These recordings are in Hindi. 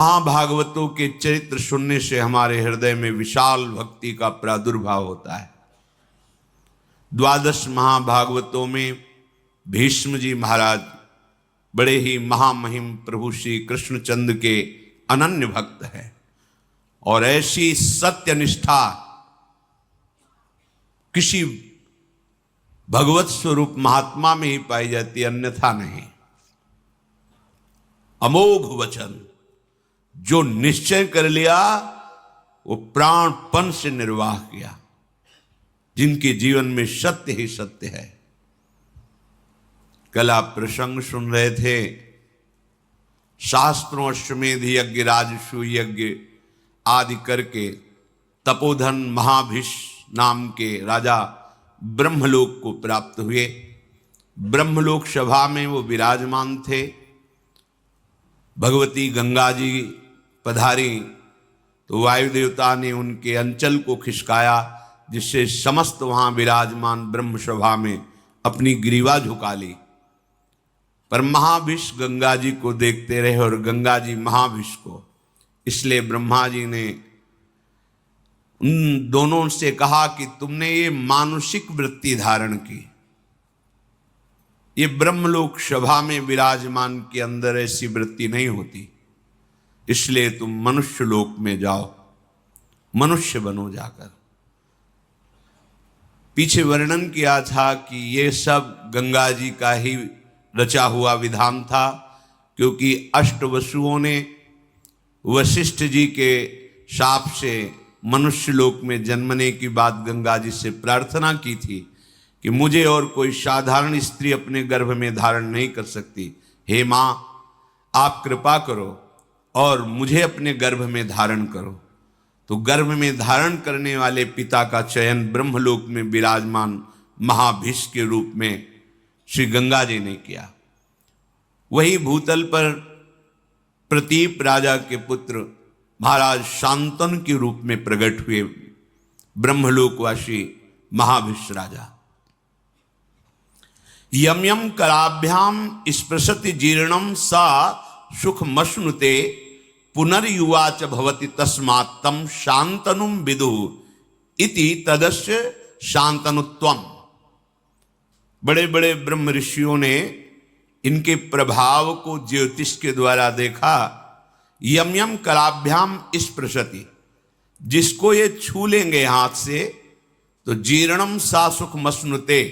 महाभागवतों के चरित्र सुनने से हमारे हृदय में विशाल भक्ति का प्रादुर्भाव होता है। द्वादश महाभागवतों में भीष्म जी महाराज बड़े ही महामहिम प्रभु श्री कृष्णचंद्र के अनन्य भक्त हैं और ऐसी सत्यनिष्ठा किसी भगवत स्वरूप महात्मा में ही पाई जाती, अन्यथा नहीं। अमोघ वचन, जो निश्चय कर लिया वो प्राणपन से निर्वाह किया, जिनके जीवन में सत्य ही सत्य है। कल आप प्रसंग सुन रहे थे, शास्त्रों अश्वमेध यज्ञ राजसू यज्ञ आदि करके तपोधन महाभिष नाम के राजा ब्रह्मलोक को प्राप्त हुए। ब्रह्मलोक सभा में वो विराजमान थे। भगवती गंगा जी पधारी तो वायु देवता ने उनके अंचल को खिसकाया, जिससे समस्त वहां विराजमान ब्रह्म सभा में अपनी ग्रीवा झुका ली। पर महाभिष गंगा जी को देखते रहे और गंगा जी महाभिष को। इसलिए ब्रह्मा जी ने उन दोनों से कहा कि तुमने ये मानुषिक वृत्ति धारण की, ये ब्रह्मलोक सभा में विराजमान के अंदर ऐसी वृत्ति नहीं होती, इसलिए तुम मनुष्य लोक में जाओ, मनुष्य बनो जाकर। पीछे वर्णन किया था कि ये सब गंगा जी का ही रचा हुआ विधान था, क्योंकि अष्टवसुओं ने वशिष्ठ जी के शाप से मनुष्य लोक में जन्मने की बात गंगा जी से प्रार्थना की थी कि मुझे और कोई साधारण स्त्री अपने गर्भ में धारण नहीं कर सकती, हे माँ आप कृपा करो और मुझे अपने गर्भ में धारण करो। तो गर्भ में धारण करने वाले पिता का चयन ब्रह्मलोक में विराजमान महाभिष के रूप में श्री गंगा जी ने किया। वही भूतल पर प्रतीप राजा के पुत्र महाराज शांतनु के रूप में प्रकट हुए ब्रह्मलोकवासी महाभिष राजा। यम यम कराभ्याम स्पृशति जीर्णम सा सुखमश्नुते पुनर्युवा च भवति तस्मात् तम शांतनुम विदु इति तदस्य शांतनुत्वम। बड़े बड़े ब्रह्म ऋषियों ने इनके प्रभाव को ज्योतिष के द्वारा देखा। यम यम कराभ्याम स्पृशति, जिसको ये छू लेंगे हाथ से तो जीर्णम सा सुखमश्नुते,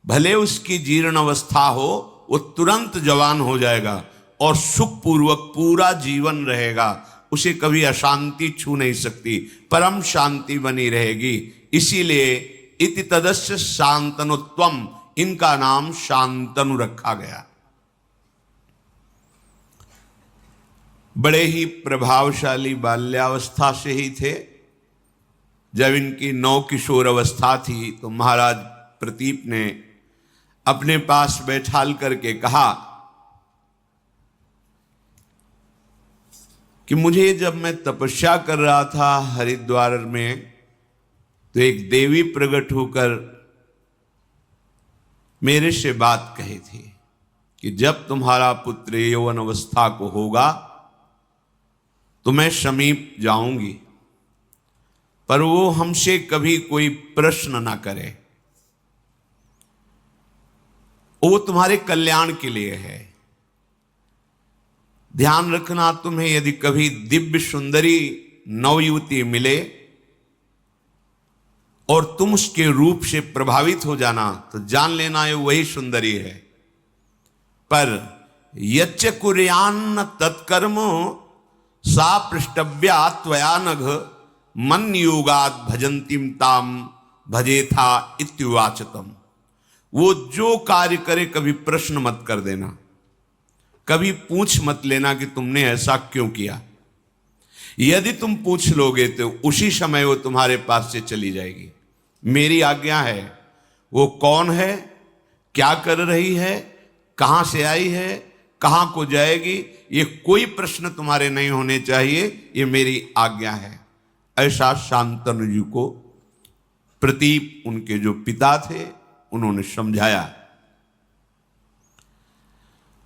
भले उसकी जीर्ण अवस्था हो वो तुरंत जवान हो जाएगा और सुखपूर्वक पूरा जीवन रहेगा, उसे कभी अशांति छू नहीं सकती, परम शांति बनी रहेगी। इसीलिए इति तदस्य शांतनुत्वम, इनका नाम शांतनु रखा गया। बड़े ही प्रभावशाली बाल्यावस्था से ही थे। जब इनकी नौ किशोर अवस्था थी तो महाराज प्रतीप ने अपने पास बैठाल करके कहा कि मुझे जब मैं तपस्या कर रहा था हरिद्वार में तो एक देवी प्रकट होकर मेरे से बात कही थी कि जब तुम्हारा पुत्र यौवन अवस्था को होगा तो मैं समीप जाऊंगी, पर वो हमसे कभी कोई प्रश्न ना करे, वो तुम्हारे कल्याण के लिए है। ध्यान रखना, तुम्हें यदि कभी दिव्य सुंदरी नवयुवती मिले और तुम उसके रूप से प्रभावित हो जाना तो जान लेना ये वही सुंदरी है। पर यच्च कुर्यान्न तत्कर्म सा पृष्ठव्या त्वया नघ मन योगाद भजंतीम ताम भजेथा इत्युवाचतम। वो जो कार्य करे कभी प्रश्न मत कर देना, कभी पूछ मत लेना कि तुमने ऐसा क्यों किया। यदि तुम पूछ लोगे तो उसी समय वो तुम्हारे पास से चली जाएगी। मेरी आज्ञा है। वो कौन है, क्या कर रही है, कहां से आई है, कहां को जाएगी, ये कोई प्रश्न तुम्हारे नहीं होने चाहिए, ये मेरी आज्ञा है। ऐसा शांतनु जी को प्रतीप उनके जो पिता थे उन्होंने समझाया।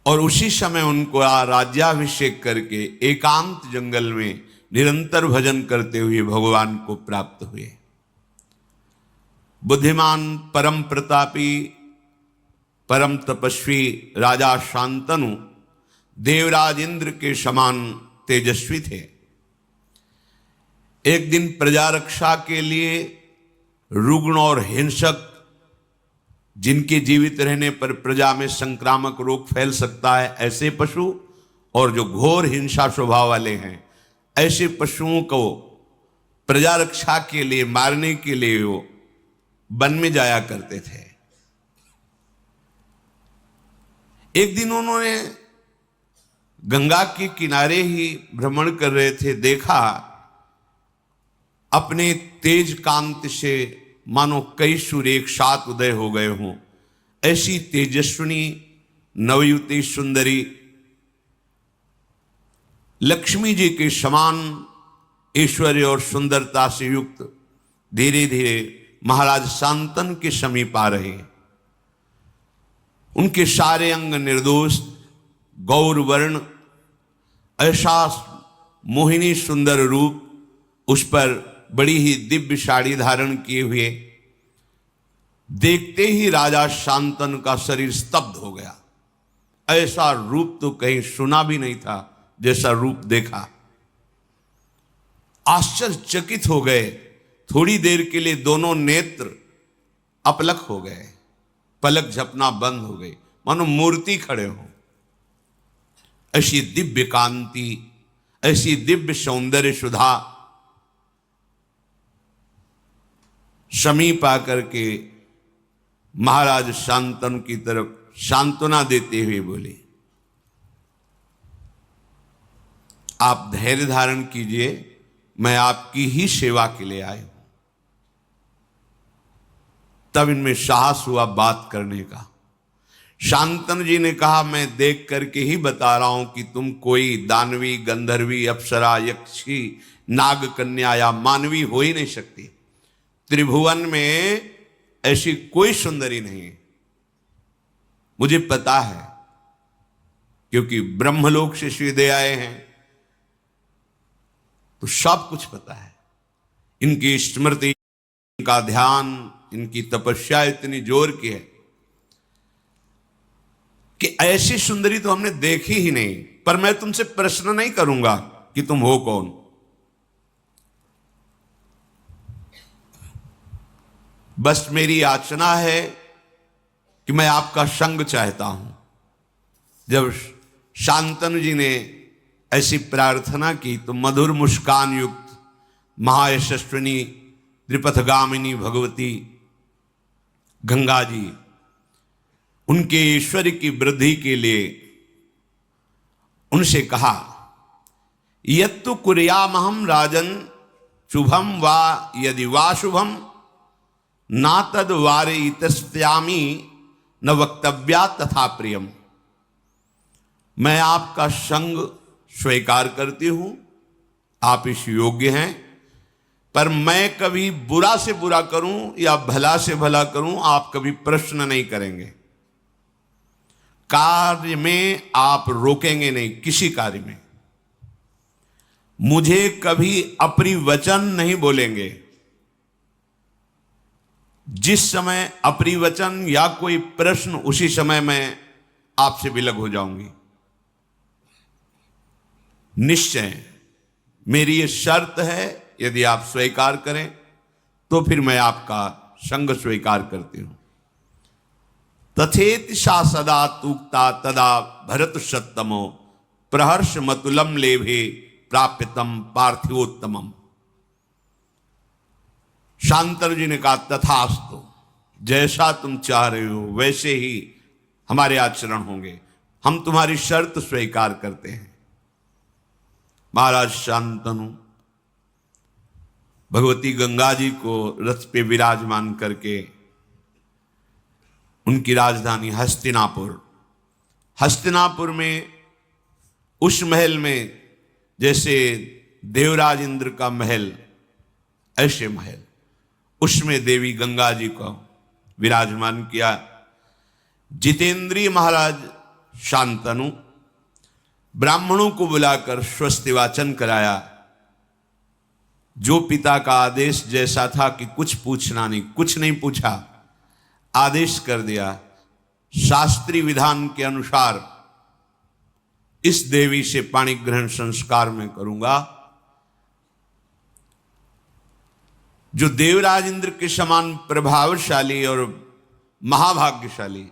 और उसी समय उनको राज्याभिषेक करके एकांत जंगल में निरंतर भजन करते हुए भगवान को प्राप्त हुए। बुद्धिमान, परम प्रतापी, परम तपस्वी राजा शांतनु देवराज इंद्र के समान तेजस्वी थे। एक दिन प्रजा रक्षा के लिए रुग्ण और हिंसक, जिनके जीवित रहने पर प्रजा में संक्रामक रोग फैल सकता है, ऐसे पशु और जो घोर हिंसा स्वभाव वाले हैं, ऐसे पशुओं को प्रजा रक्षा के लिए मारने के लिए वो वन में जाया करते थे। एक दिन उन्होंने गंगा के किनारे ही भ्रमण कर रहे थे, देखा अपने तेज कांति से मानो कई सूर्य एक साथ उदय हो गए हों, ऐसी तेजस्विनी नवयुवती सुंदरी लक्ष्मी जी के समान ऐश्वर्य और सुंदरता से युक्त धीरे धीरे महाराज शांतनु के समीप आ रहे। उनके सारे अंग निर्दोष गौर वर्ण, ऐसा मोहिनी सुंदर रूप, उस पर बड़ी ही दिव्य साड़ी धारण किए हुए, देखते ही राजा शांतनु का शरीर स्तब्ध हो गया। ऐसा रूप तो कहीं सुना भी नहीं था जैसा रूप देखा। आश्चर्यचकित हो गए। थोड़ी देर के लिए दोनों नेत्र अपलक हो गए, पलक झपना बंद हो गई, मानो मूर्ति खड़े हो। ऐसी दिव्य कांति, ऐसी दिव्य सौंदर्य सुधा समीप आकर के महाराज शांतनु की तरफ सांत्वना देते हुए बोले, आप धैर्य धारण कीजिए, मैं आपकी ही सेवा के लिए आया हूं। तब इनमें साहस हुआ बात करने का। शांतनु जी ने कहा, मैं देख करके ही बता रहा हूं कि तुम कोई दानवी, गंधर्वी, अप्सरा, यक्षी, नाग कन्या या मानवी हो ही नहीं सकती। त्रिभुवन में ऐसी कोई सुंदरी नहीं है। मुझे पता है, क्योंकि ब्रह्मलोक से सीधे आए हैं तो सब कुछ पता है। इनकी स्मृति, इनका ध्यान, इनकी तपस्या इतनी जोर की है कि ऐसी सुंदरी तो हमने देखी ही नहीं। पर मैं तुमसे प्रश्न नहीं करूंगा कि तुम हो कौन। बस मेरी याचना है कि मैं आपका संग चाहता हूं। जब शांतनु जी ने ऐसी प्रार्थना की तो मधुर मुस्कान युक्त महायशस्विनी त्रिपथगामिनी भगवती गंगा जी उनके ईश्वर की वृद्धि के लिए उनसे कहा, यत्तु कुर्यामहं राजन शुभम वा यदि वा शुभम ना तद वारयितस्यामि न वक्तव्या तथा प्रियम। मैं आपका संग स्वीकार करती हूं, आप इस योग्य हैं, पर मैं कभी बुरा से बुरा करूं या भला से भला करूं, आप कभी प्रश्न नहीं करेंगे। कार्य में आप रोकेंगे नहीं, किसी कार्य में मुझे कभी अपरिवचन नहीं बोलेंगे। जिस समय अपरिवचन या कोई प्रश्न, उसी समय मैं आपसे विलग हो जाऊंगी। निश्चय मेरी ये शर्त है, यदि आप स्वीकार करें तो फिर मैं आपका संग स्वीकार करती हूं। तथेति सा सदा तूक्ता तदा भरत सत्तमो प्रहर्ष मतुलम लेभे प्राप्यतम पार्थिवोत्तमम। शांतनु जी ने कहा, तथास्तु, जैसा तुम चाह रहे हो वैसे ही हमारे आचरण होंगे, हम तुम्हारी शर्त स्वीकार करते हैं। महाराज शांतनु भगवती गंगा जी को रथ पे विराजमान करके उनकी राजधानी हस्तिनापुर में उस महल में जैसे देवराज इंद्र का महल, ऐसे महल, उसमें देवी गंगा जी को विराजमान किया। जितेंद्रीय महाराज शांतनु। ब्राह्मणों को बुलाकर स्वस्ति वाचन कराया। जो पिता का आदेश जैसा था कि कुछ पूछना नहीं, कुछ नहीं पूछा, आदेश कर दिया शास्त्रीय विधान के अनुसार इस देवी से पाणी ग्रहण संस्कार मैं करूंगा। जो देवराज इंद्र के समान प्रभावशाली और महाभाग्यशाली,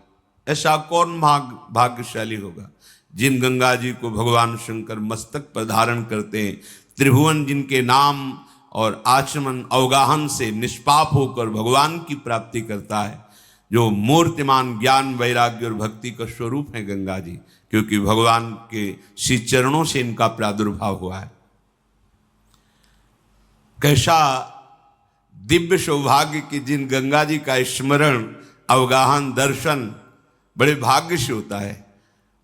ऐसा कौन भाग्यशाली होगा जिन गंगा जी को भगवान शंकर मस्तक पर धारण करते हैं, त्रिभुवन जिनके नाम और आचमन अवगाहन से निष्पाप होकर भगवान की प्राप्ति करता है, जो मूर्तिमान ज्ञान वैराग्य और भक्ति का स्वरूप है गंगा जी, क्योंकि भगवान के श्री चरणों से इनका प्रादुर्भाव हुआ है। कैसा दिव्य सौभाग्य कि जिन गंगा जी का स्मरण अवगाहन दर्शन बड़े भाग्य से होता है,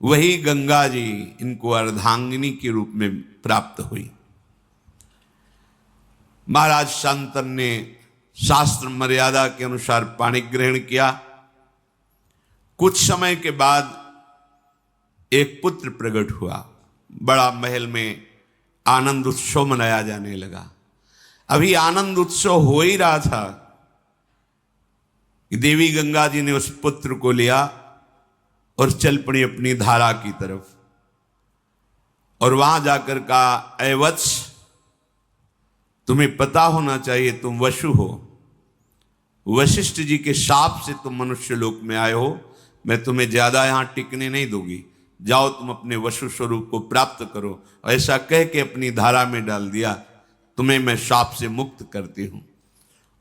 वही गंगा जी इनको अर्धांगिनी के रूप में प्राप्त हुई। महाराज शांतन ने शास्त्र मर्यादा के अनुसार पाणी ग्रहण किया। कुछ समय के बाद एक पुत्र प्रकट हुआ। बड़ा महल में आनंद उत्सव मनाया जाने लगा। अभी आनंद उत्सव हो ही रहा था कि देवी गंगा जी ने उस पुत्र को लिया और चल पड़ी अपनी धारा की तरफ, और वहां जाकर कहा, ऐ वत्स, तुम्हें पता होना चाहिए तुम वसु हो, वशिष्ठ जी के शाप से तुम मनुष्य लोक में आए हो, मैं तुम्हें ज्यादा यहां टिकने नहीं दूंगी, जाओ तुम अपने वसु स्वरूप को प्राप्त करो। ऐसा कह के अपनी धारा में डाल दिया, तुम्हें मैं शाप से मुक्त करती हूं।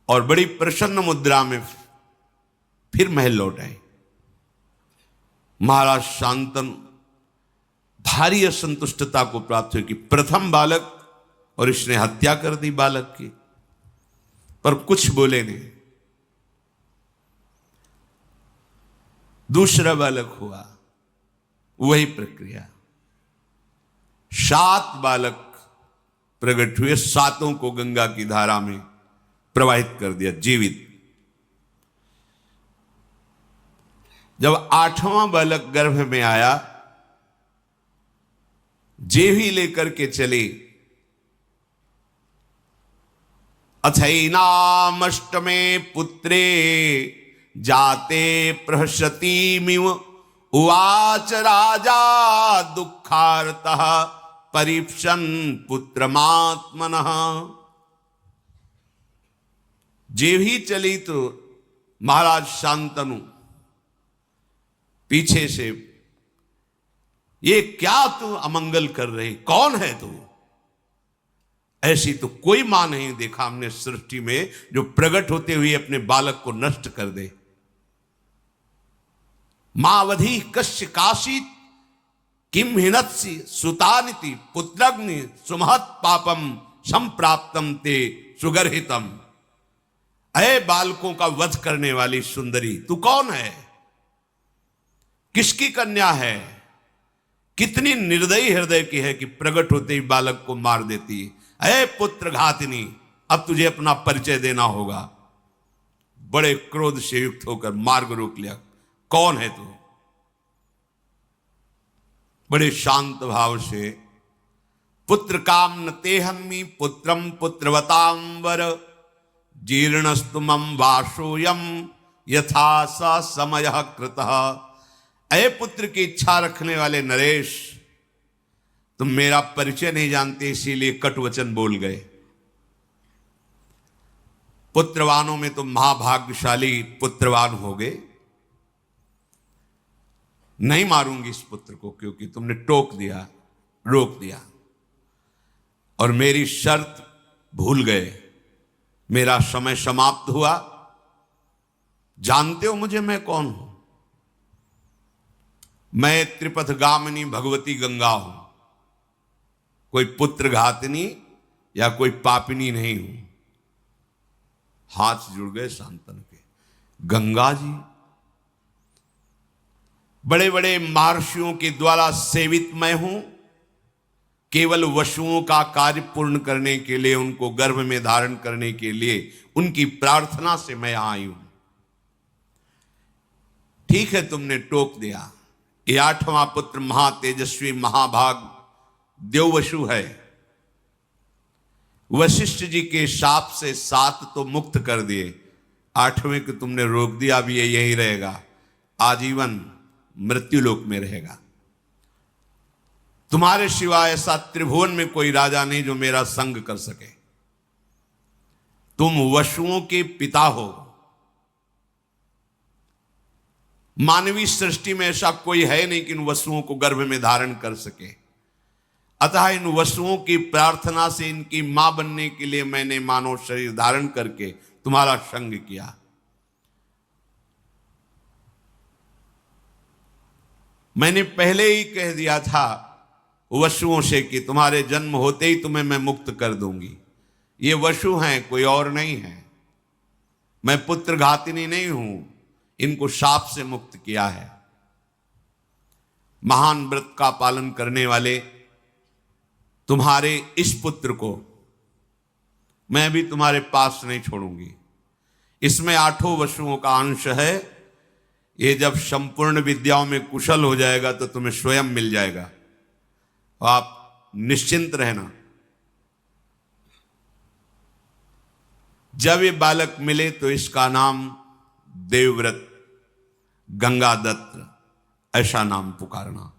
और बड़ी प्रसन्न मुद्रा में फिर महल लौट आए। महाराज शांतन भारी असंतुष्टता को प्राप्त हुई कि प्रथम बालक, और इसने हत्या कर दी बालक की, पर कुछ बोले नहीं। दूसरा बालक हुआ, वही प्रक्रिया। 7 बालक प्रकट हुए, 7 को गंगा की धारा में प्रवाहित कर दिया जीवित। जब 8वां बालक गर्भ में आया, जेवी लेकर के चले। अथैनामष्टमे पुत्रे जाते प्रहसतीमिव उवाच राजा दुःखार्तः परीक्षन् पुत्रमात्मनः। जेवी चली तो महाराज शांतनु पीछे से, ये क्या तू अमंगल कर रही, कौन है तू? ऐसी तो कोई मां नहीं देखा हमने सृष्टि में जो प्रकट होते हुए अपने बालक को नष्ट कर दे। मावधि कश्य काशीत किम हिनत्सि सुतानिति पुत्रग्नि सुमहत पापम संप्राप्तम ते सुगर्हितम। अय बालकों का वध करने वाली सुंदरी, तू कौन है? किसकी कन्या है? कितनी निर्दयी हृदय की है कि प्रकट होते ही बालक को मार देती है। अय पुत्र घातिनी, अब तुझे अपना परिचय देना होगा। बड़े क्रोध से युक्त होकर मार्ग रोक लिया, कौन है तू? बड़े शांत भाव से, पुत्र काम न तेहन्मी पुत्रम पुत्रवताम वर जीर्णस्तु मम वासोयम यथा स समय कृतः। अय पुत्र की इच्छा रखने वाले नरेश, तुम मेरा परिचय नहीं जानते, इसीलिए कटुवचन बोल गए। पुत्रवानों में तुम महाभाग्यशाली पुत्रवान हो गए। नहीं मारूंगी इस पुत्र को, क्योंकि तुमने टोक दिया, रोक दिया, और मेरी शर्त भूल गए। मेरा समय समाप्त हुआ। जानते हो मुझे, मैं कौन हूं? मैं त्रिपथगामिनी भगवती गंगा हूं। कोई पुत्र घातनी या कोई पापिनी नहीं हूं। हाथ जुड़ गए शांतन के। गंगा जी बड़े बड़े महर्षियों के द्वारा सेवित मैं हूं। केवल वसुओं का कार्य पूर्ण करने के लिए, उनको गर्भ में धारण करने के लिए, उनकी प्रार्थना से मैं आई हूं। ठीक है, तुमने टोक दिया, ये 8वां पुत्र महातेजस्वी महाभाग देववसु है। वशिष्ठ जी के शाप से 7 तो मुक्त कर दिए, 8वें को तुमने रोक दिया, अब ये यही रहेगा, आजीवन मृत्युलोक में रहेगा। तुम्हारे सिवाय ऐसा त्रिभुवन में कोई राजा नहीं जो मेरा संग कर सके। तुम वसुओं के पिता हो। मानवीय सृष्टि में ऐसा कोई है नहीं कि इन वसुओं को गर्भ में धारण कर सके। अतः इन वसुओं की प्रार्थना से इनकी मां बनने के लिए मैंने मानव शरीर धारण करके तुम्हारा संग किया। मैंने पहले ही कह दिया था वसुओं से कि तुम्हारे जन्म होते ही तुम्हें मैं मुक्त कर दूंगी। ये वसु हैं, कोई और नहीं है। मैं पुत्र घातिनी नहीं हूं, इनको शाप से मुक्त किया है। महान व्रत का पालन करने वाले तुम्हारे इस पुत्र को मैं भी तुम्हारे पास नहीं छोड़ूंगी। इसमें 8 वसुओं का अंश है। ये जब संपूर्ण विद्याओं में कुशल हो जाएगा तो तुम्हें स्वयं मिल जाएगा, आप निश्चिंत रहना। जब ये बालक मिले तो इसका नाम देवव्रत गंगादत्त ऐसा नाम पुकारना।